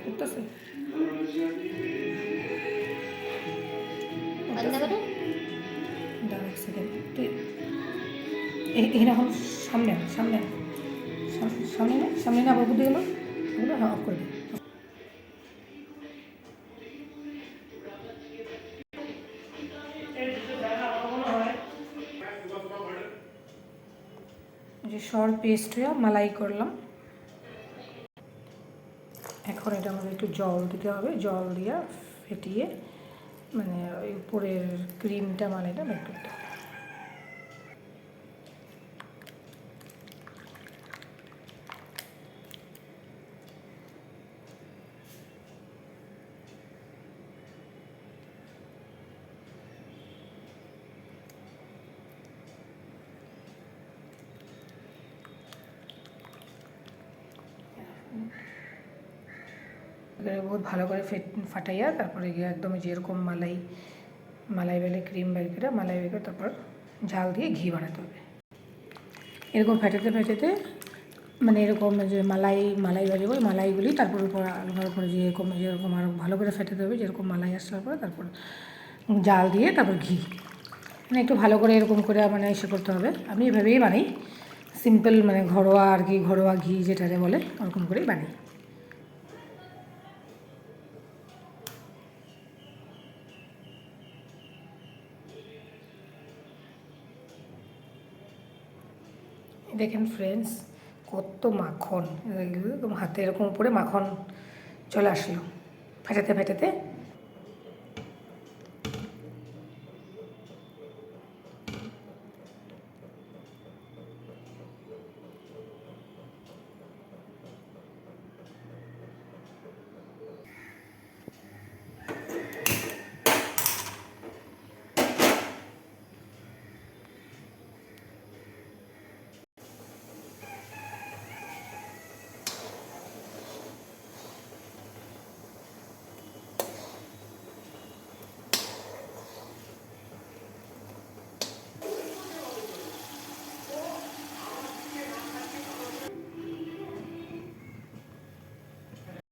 করতেছে দাঁড়া এক সেকেন্ড তুই এখানে এখন সামনে সামনে সামনে না সামনে না আবার বুদ্ধি গেল ওগুলো হ্যাঁ অফ করে দিই। যে শর্ট পেস্ট হয়ে মালাই করলাম। এখন এটা আমাদের একটু জল দিতে হবে, জল দিয়ে ফেটিয়ে মানে ওই উপরের ক্রিমটা মালাইটা বের করতে হবে। বহুত ভালো করে ফাটাইয়া তারপরে গিয়ে একদম যেরকম মালাই বেলে ক্রিম বের করে মালাই বের করে তারপর ঝাল দিয়ে ঘি বানাতে হবে। এরকম ফেটাতে মানে এরকম যে মালাই বাজাবো ওই মালাইগুলি তারপর উপর আলুর উপরে যেরকম আরও ভালো করে ফেটাতে হবে, যেরকম মালাই আসার পরে তারপর জাল দিয়ে তারপর ঘি মানে একটু ভালো করে এরকম করে মানে এসে করতে হবে। আমি এভাবেই বানাই, সিম্পল মানে ঘরোয়া আর কি, ঘরোয়া ঘি যেটারে বলে ওরকম করেই বানাই। দেখেন ফ্রেন্ডস কত মাখন, একদম হাতে এরকম উপরে মাখন চলে আসলো ফেটাতে